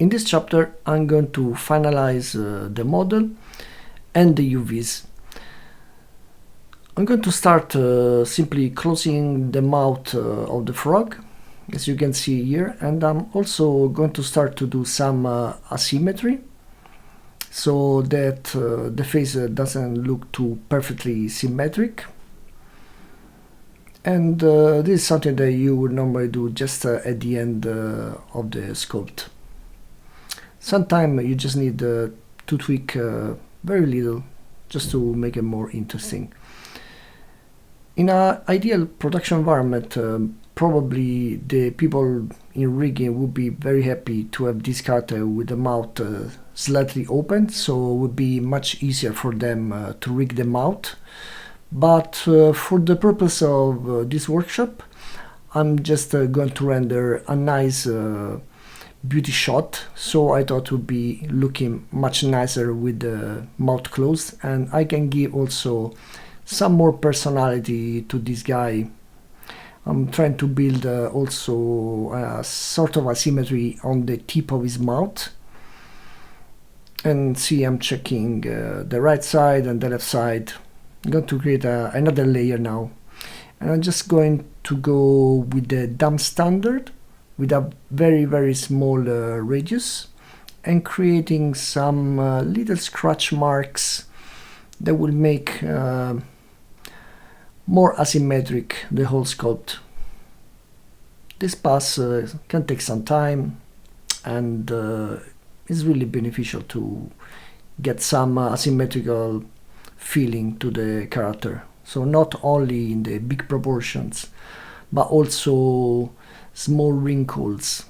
In this chapter, I'm going to finalize the model and the UVs. I'm going to start simply closing the mouth of the frog, as you can see here, and I'm also going to start to do some asymmetry so that the face doesn't look too perfectly symmetric. And this is something that you would normally do just at the end of the sculpt. Sometimes you just need to tweak very little just to make it more interesting. In an ideal production environment, probably the people in rigging would be very happy to have this character with the mouth slightly open, so it would be much easier for them to rig the mouth. But for the purpose of this workshop, I'm just going to render a nice beauty shot, so I thought it would be looking much nicer with the mouth closed, and I can give also some more personality to this guy. I'm trying to build also a sort of asymmetry on the tip of his mouth. And see, I'm checking the right side and the left side. I'm going to create another layer now. And I'm just going to go with the dump standard with a very small radius and creating some little scratch marks that will make more asymmetric the whole sculpt. This pass can take some time and is really beneficial to get some asymmetrical feeling to the character. So not only in the big proportions, but also small wrinkles,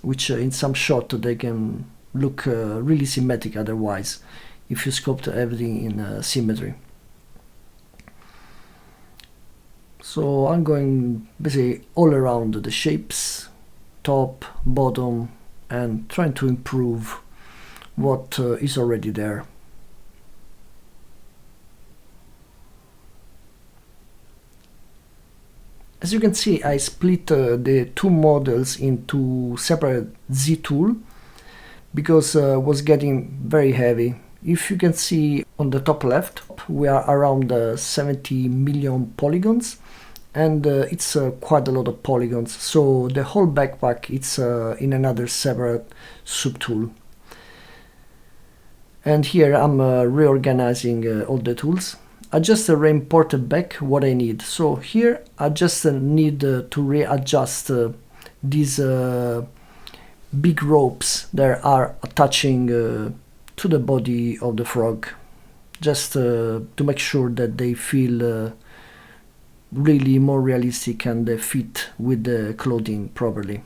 which in some shot they can look really symmetric otherwise if you sculpt everything in symmetry. So I'm going basically all around the shapes, top, bottom, and trying to improve what is already there. As you can see, I split the two models into separate Z tool because it was getting very heavy. If you can see on the top left, we are around 70 million polygons, and it's quite a lot of polygons, so the whole backpack it's in another separate subtool. And here I'm reorganizing all the tools. I just re-imported back what I need. So here I just need to readjust these big ropes that are attaching to the body of the frog, just to make sure that they feel really more realistic and they fit with the clothing properly.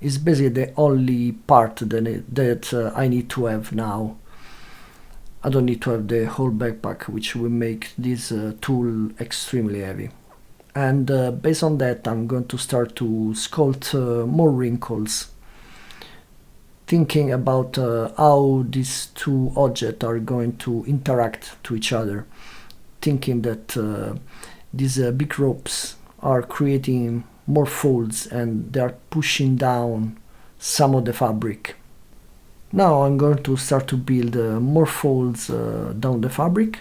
It's basically the only part that I need to have now. I don't need to have the whole backpack, which will make this tool extremely heavy. And based on that, I'm going to start to sculpt more wrinkles, thinking about how these two objects are going to interact to each other, thinking that these big ropes are creating more folds and they are pushing down some of the fabric. Now I'm going to start to build more folds down the fabric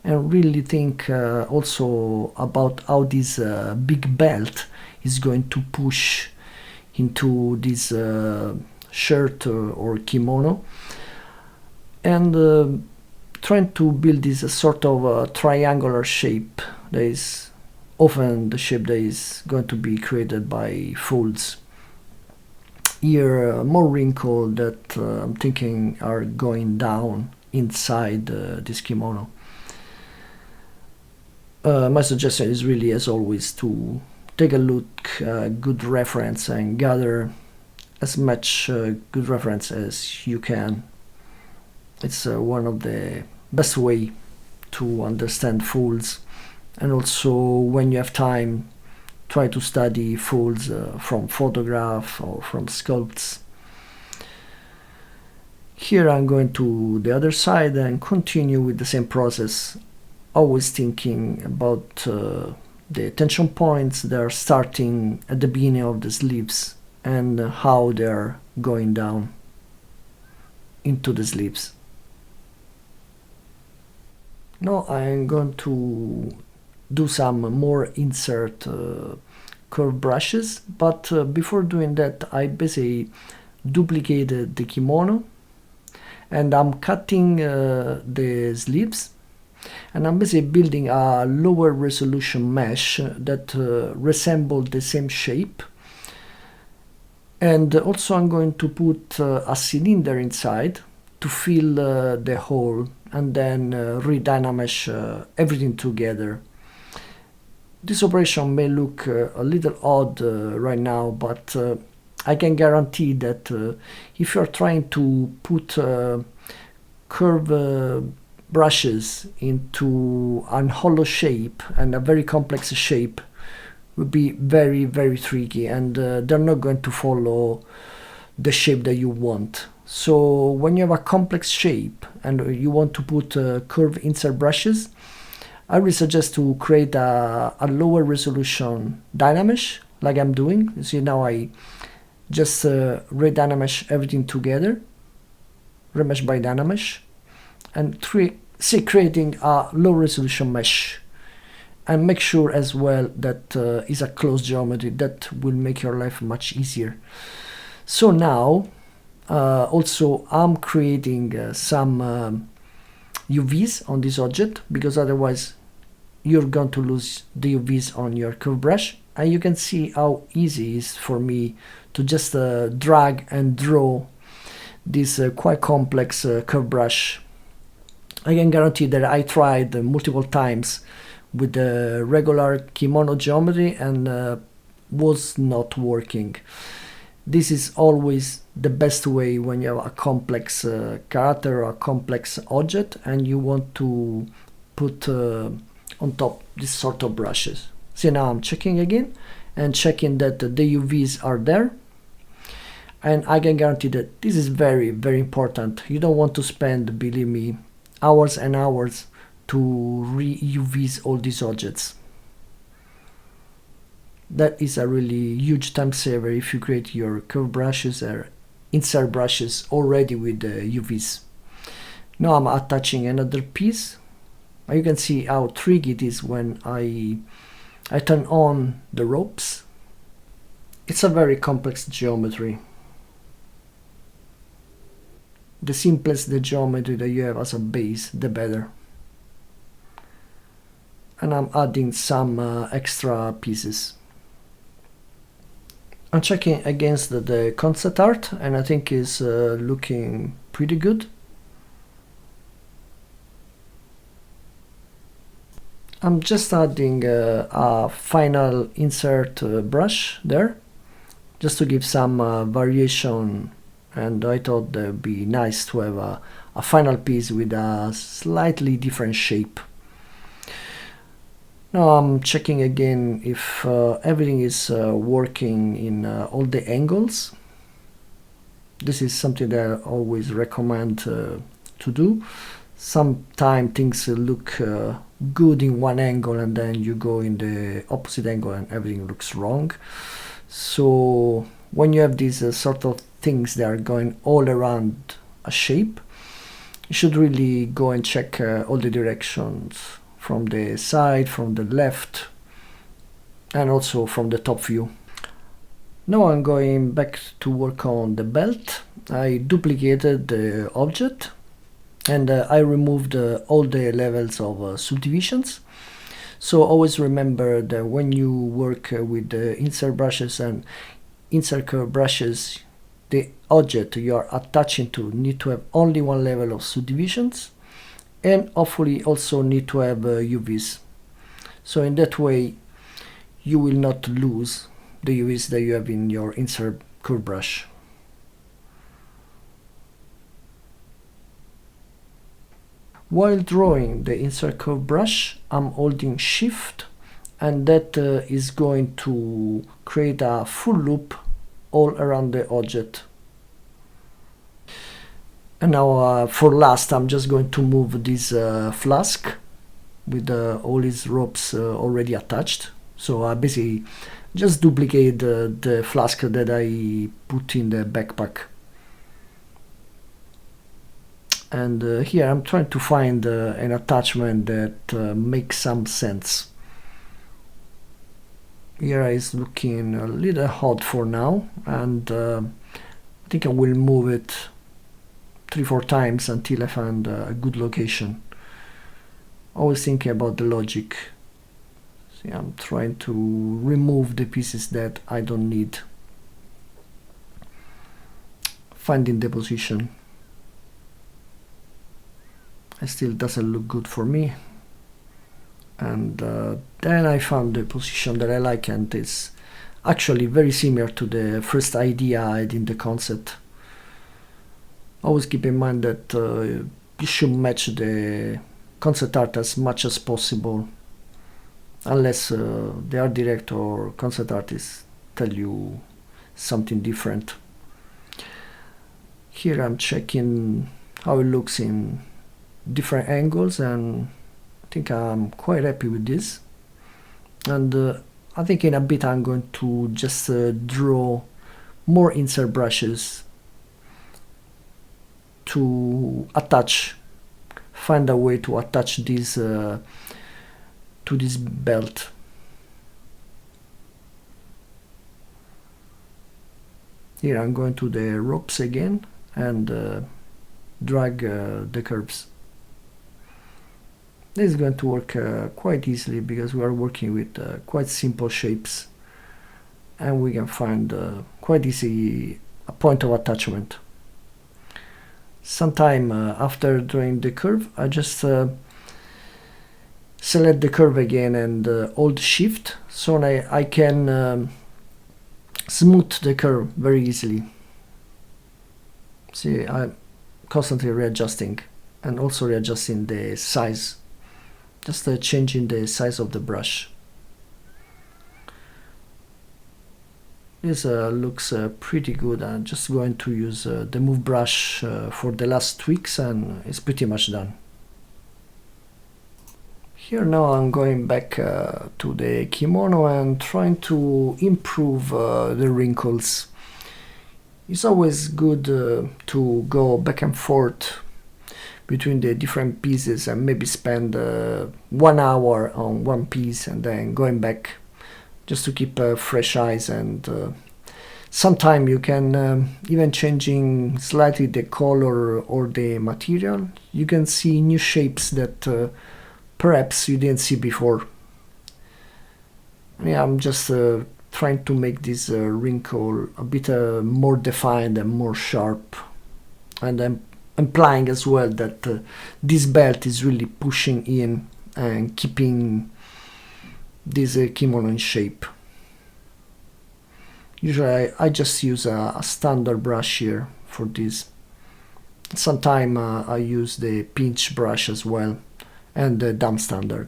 and really think also about how this big belt is going to push into this shirt or kimono, and trying to build this sort of triangular shape that is often the shape that is going to be created by folds. Here more wrinkles that I'm thinking are going down inside this kimono. My suggestion is really, as always, to take a look, good reference, and gather as much good reference as you can. It's one of the best way to understand folds, and also when you have time, try to study folds from photograph or from sculpts. Here I'm going to the other side and continue with the same process, always thinking about the tension points that are starting at the beginning of the sleeves and how they're going down. into the sleeves. Now I'm going to do some more insert curve brushes, but before doing that I basically duplicated the kimono and I'm cutting the sleeves, and I'm basically building a lower resolution mesh that resembles the same shape. And also I'm going to put a cylinder inside to fill the hole and then re-dynamesh everything together. This operation may look a little odd right now, but I can guarantee that if you're trying to put curve brushes into an hollow shape and a very complex shape, would be very, very tricky, and they're not going to follow the shape that you want. So when you have a complex shape and you want to put curve insert brushes, I would suggest to create a lower resolution Dynamesh, like I'm doing. You see, now I just re-Dynamesh everything together, remesh by Dynamesh, and creating a low resolution mesh. And make sure as well that is a closed geometry. That will make your life much easier. So now also I'm creating some UVs on this object, because otherwise you're going to lose the UVs on your curve brush. And you can see how easy it is for me to just drag and draw this quite complex curve brush. I can guarantee that I tried multiple times with the regular kimono geometry and was not working. This is always the best way when you have a complex character or a complex object and you want to put on top this sort of brushes. See, now I'm checking again and checking that the UVs are there, and I can guarantee that this is very, very important. You don't want to spend, believe me, hours and hours to re-UVs all these objects. That is a really huge time saver if you create your curve brushes or insert brushes already with the UVs. Now I'm attaching another piece. You can see how tricky it is when I turn on the ropes. It's a very complex geometry. The simplest the geometry that you have as a base, the better. And I'm adding some extra pieces. I'm checking against the concept art, and I think it's looking pretty good. I'm just adding a final insert brush there, just to give some variation, and I thought that would be nice to have a final piece with a slightly different shape. Now I'm checking again if everything is working in all the angles. This is something that I always recommend to do. Sometimes things look good in one angle and then you go in the opposite angle and everything looks wrong. So when you have these sort of things that are going all around a shape, you should really go and check all the directions, from the side, from the left, and also from the top view. Now I'm going back to work on the belt. I duplicated the object and I removed all the levels of subdivisions. So always remember that when you work with insert brushes and insert curve brushes, the object you are attaching to need to have only one level of subdivisions, and hopefully also need to have UVs. So in that way you will not lose the UVs that you have in your insert curve brush. While drawing the insert curve brush, I'm holding Shift, and that is going to create a full loop all around the object. And now for last, I'm just going to move this flask with all its ropes already attached. So I basically just duplicate the flask that I put in the backpack. And here I'm trying to find an attachment that makes some sense. Here is looking a little hot for now, and I think I will move it 3-4 times until I find a good location. Always thinking about the logic. See, I'm trying to remove the pieces that I don't need. Finding the position. It still doesn't look good for me. And then I found the position that I like, and it's actually very similar to the first idea I had in the concept. Always keep in mind that you should match the concept art as much as possible, unless the art director or concept artist tell you something different. Here I'm checking how it looks in different angles, and I think I'm quite happy with this. And I think in a bit I'm going to just draw more insert brushes to find a way to attach this to this belt. Here I'm going to the ropes again and drag the curves. This is going to work quite easily because we are working with quite simple shapes, and we can find quite easy a point of attachment. Sometime after drawing the curve, I just select the curve again and hold shift, so I can smooth the curve very easily. See, I'm constantly readjusting and also readjusting the size, just changing the size of the brush. This looks pretty good. I'm just going to use the move brush for the last tweaks, and it's pretty much done. Here now I'm going back to the kimono and trying to improve the wrinkles. It's always good to go back and forth between the different pieces and maybe spend 1 hour on one piece and then going back, just to keep fresh eyes. And sometime you can even changing slightly the color or the material, you can see new shapes that perhaps you didn't see before. Yeah, I'm just trying to make this wrinkle a bit more defined and more sharp, and I'm implying as well that this belt is really pushing in and keeping this kimono in shape. Usually I just use a standard brush here for this. Sometimes I use the pinch brush as well, and the dumb standard.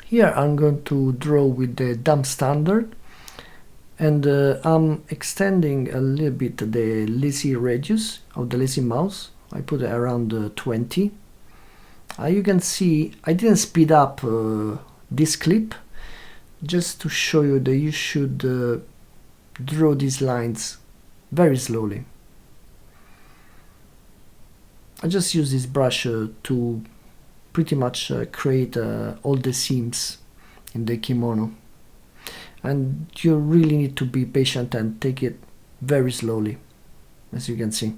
Here I'm going to draw with the dumb standard, and I'm extending a little bit the lazy radius of the lazy mouse. I put it around 20. You can see I didn't speed up this clip, just to show you that you should draw these lines very slowly. I just use this brush to pretty much create all the seams in the kimono, and you really need to be patient and take it very slowly, as you can see.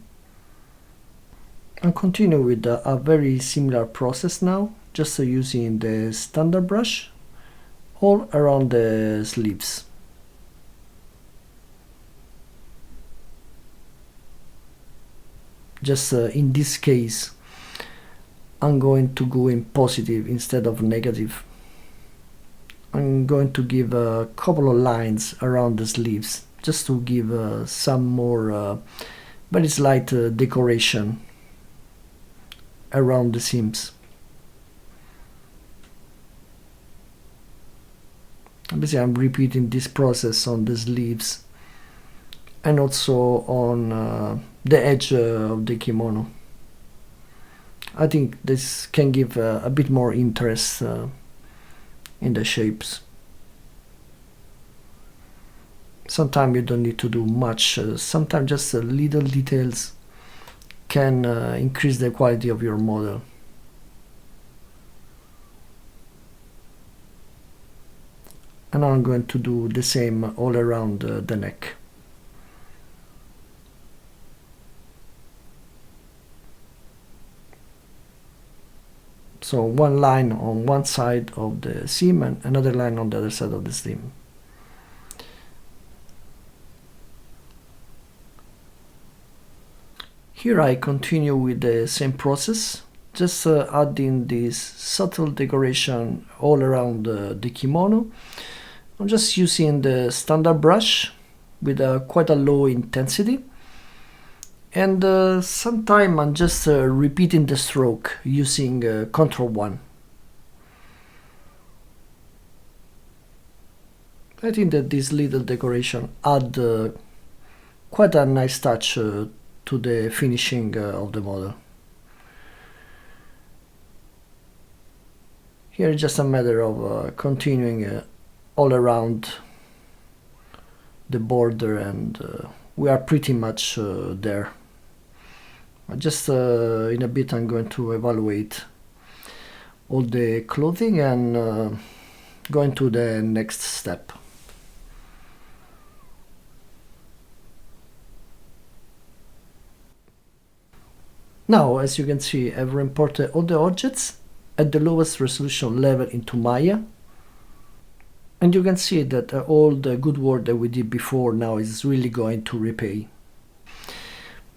I'll continue with a very similar process now, just using the standard brush all around the sleeves. Just in this case I'm going to go in positive instead of negative. I'm going to give a couple of lines around the sleeves just to give some more very slight decoration around the seams. Basically I'm repeating this process on the sleeves and also on the edge of the kimono. I think this can give a bit more interest in the shapes. Sometimes you don't need to do much. Sometimes just little details can increase the quality of your model. And I'm going to do the same all around the neck. So one line on one side of the seam and another line on the other side of the seam. Here I continue with the same process, just adding this subtle decoration all around the kimono. I'm just using the standard brush with quite a low intensity, and sometimes I'm just repeating the stroke using Ctrl 1. I think that this little decoration add quite a nice touch to the finishing of the model. Here it's just a matter of continuing all around the border, and we are pretty much there. Just in a bit I'm going to evaluate all the clothing and going to the next step. Now, as you can see, I've imported all the objects at the lowest resolution level into Maya. And you can see that all the good work that we did before now is really going to repay.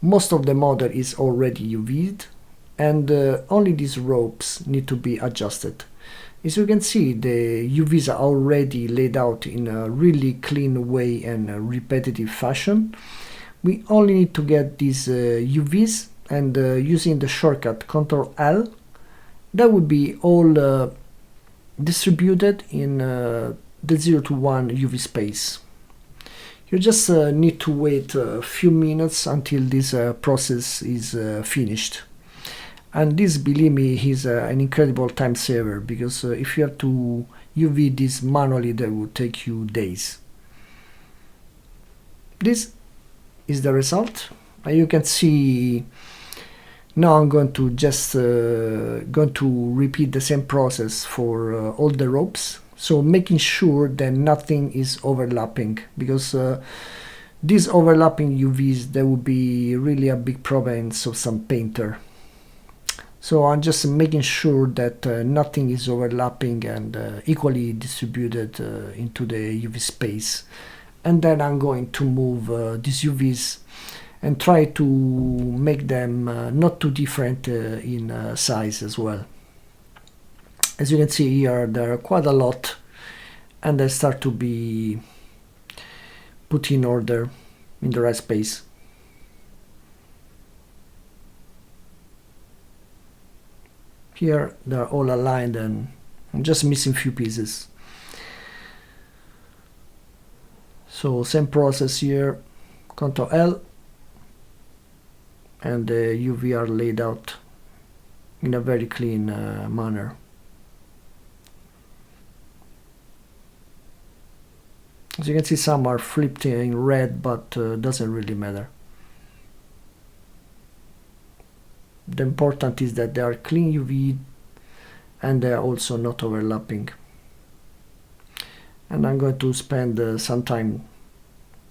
Most of the model is already UV'd, and only these ropes need to be adjusted. As you can see, the UVs are already laid out in a really clean way and a repetitive fashion. We only need to get these UVs, and using the shortcut Ctrl L, that would be all distributed in the 0 to 1 UV space. You just need to wait a few minutes until this process is finished. And this, believe me, is an incredible time saver, because if you have to UV this manually, that would take you days. This is the result. You can see now I'm going to just repeat the same process for all the ropes. So making sure that nothing is overlapping, because these overlapping UVs, that would be really a big problem in Substance Painter. So I'm just making sure that nothing is overlapping and equally distributed into the UV space. And then I'm going to move these UVs and try to make them not too different in size as well. As you can see here, there are quite a lot, and they start to be put in order in the right space. Here they're all aligned, and I'm just missing a few pieces. So same process here, Ctrl L, and the UV are laid out in a very clean manner. As you can see, some are flipped in red, but doesn't really matter. The important is that they are clean UV and they are also not overlapping. And I'm going to spend some time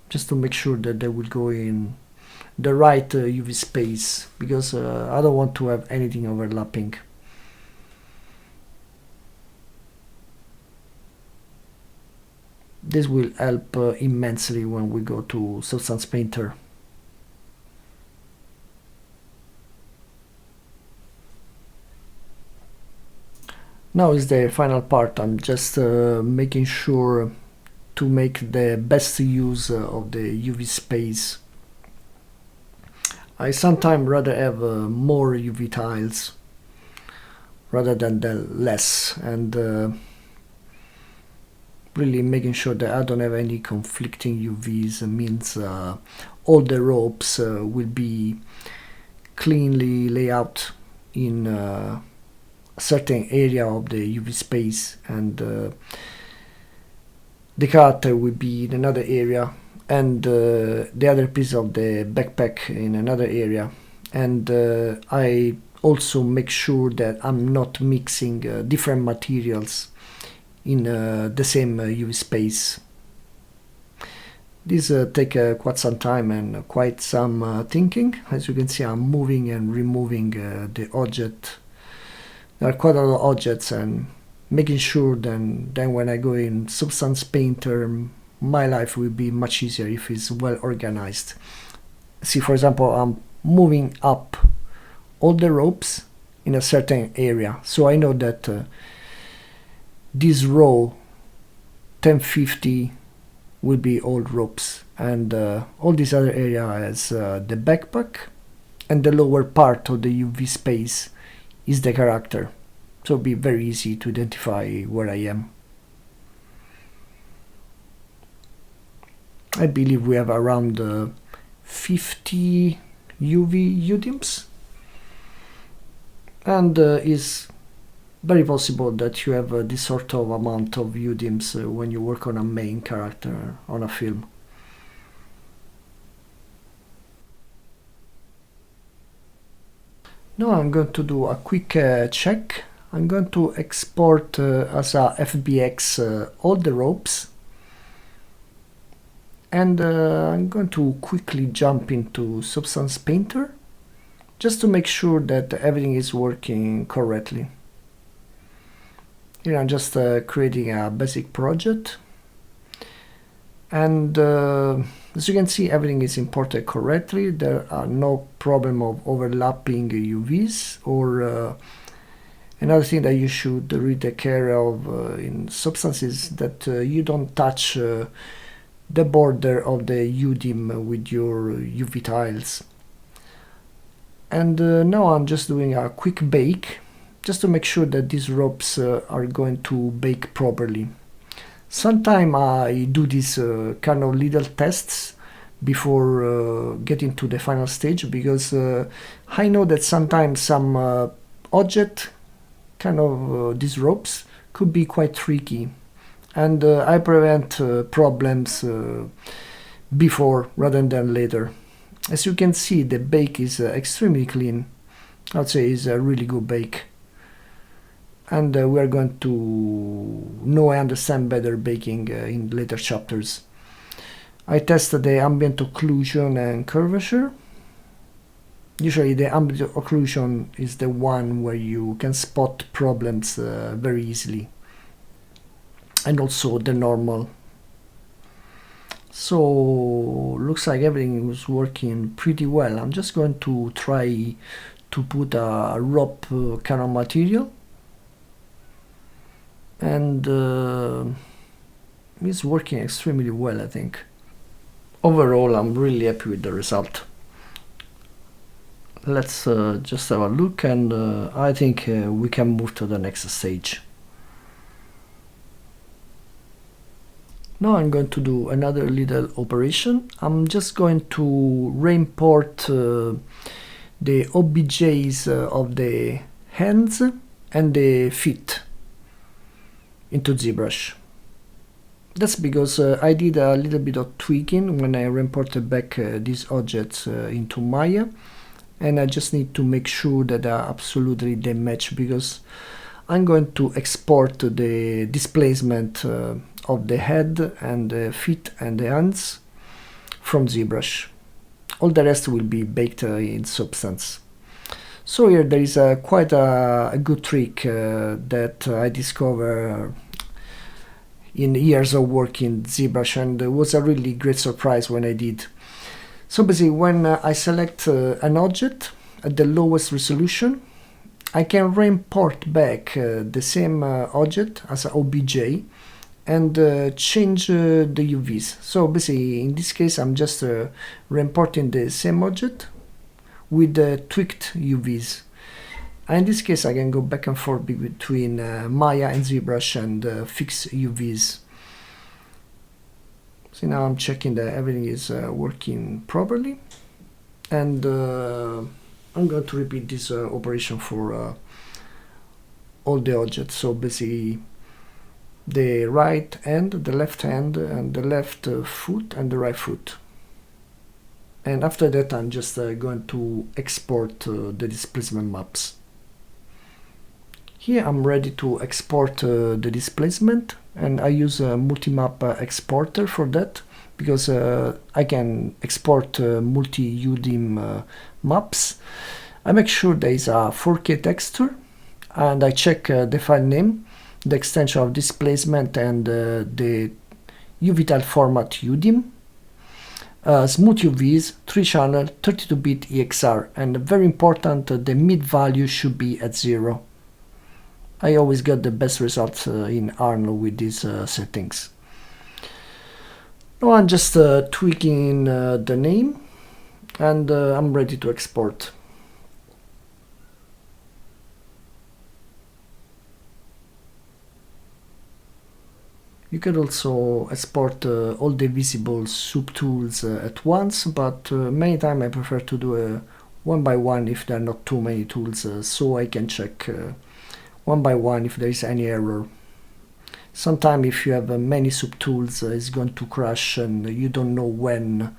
just to make sure that they will go in the right UV space, because I don't want to have anything overlapping. This will help immensely when we go to Substance Painter. Now is the final part. I'm just making sure to make the best use of the UV space. I sometimes rather have more UV tiles rather than the less, and really making sure that I don't have any conflicting UVs means all the ropes will be cleanly laid out in a certain area of the UV space, and the character will be in another area and the other piece of the backpack in another area. And I also make sure that I'm not mixing different materials in the same UV space. This take quite some time and quite some thinking. As you can see, I'm moving and removing the object. There are quite a lot of objects, and making sure then when I go in Substance Painter, my life will be much easier if it's well organized. See, for example, I'm moving up all the ropes in a certain area, so I know that this row 1050 will be all ropes, and all this other area has the backpack, and the lower part of the UV space is the character, so it'll be very easy to identify where I am. I believe we have around 50 UV UDIMs, and it's very possible that you have this sort of amount of UDIMs when you work on a main character on a film. Now I'm going to do a quick check. I'm going to export as a FBX all the ropes, and I'm going to quickly jump into Substance Painter just to make sure that everything is working correctly. Here I'm just creating a basic project, and as you can see, everything is imported correctly. There are no problem of overlapping UVs, or another thing that you should really take care of in Substance is that you don't touch the border of the UDIM with your UV tiles. And now I'm just doing a quick bake, just to make sure that these ropes are going to bake properly. Sometimes I do these kind of little tests before getting to the final stage, because I know that sometimes some object, kind of these ropes, could be quite tricky, and I prevent problems before rather than later. As you can see, the bake is extremely clean. I'd say it's a really good bake. And we are going to know and understand better baking in later chapters. I tested the ambient occlusion and curvature. Usually the ambient occlusion is the one where you can spot problems very easily, and also the normal. So looks like everything was working pretty well. I'm just going to try to put a rope kind of material, and it's working extremely well, I think. Overall, I'm really happy with the result. Let's just have a look, and I think we can move to the next stage. Now I'm going to do another little operation. I'm just going to re-import the OBJs of the hands and the feet into ZBrush. That's because I did a little bit of tweaking when I re-imported back these objects into Maya, and I just need to make sure that absolutely they match, because I'm going to export the displacement of the head and the feet and the hands from ZBrush. All the rest will be baked in Substance. So here there is quite a good trick that I discovered in years of work in ZBrush, and it was a really great surprise when I did. So basically, when I select an object at the lowest resolution, I can re-import back the same object as an OBJ and change the UVs. So basically, in this case, I'm just re-importing the same object with tweaked UVs. And in this case, I can go back and forth between Maya and ZBrush and fix UVs. So now I'm checking that everything is working properly, and I'm going to repeat this operation for all the objects. So basically, the right hand, the left hand, and the left foot and the right foot. And after that I'm just going to export the displacement maps. Here I'm ready to export the displacement, and I use a multi-map exporter for that, because I can export multi-UDIM maps. I make sure there is a 4K texture, and I check the file name, the extension of displacement, and the UVTILE format UDIM. Smooth UVs, 3-channel, 32-bit EXR, and very important, the mid value should be at 0. I always got the best results in Arnold with these settings. Now I'm just tweaking the name, and I'm ready to export. You can also export all the visible subtools at once, but many times I prefer to do one by one if there are not too many tools, so I can check one by one if there is any error. Sometimes if you have many subtools, it's going to crash and you don't know when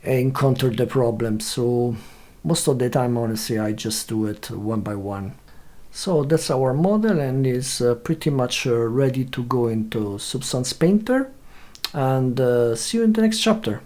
encounter the problem. So most of the time, honestly, I just do it one by one. So that's our model, and is pretty much ready to go into Substance Painter. And see you in the next chapter.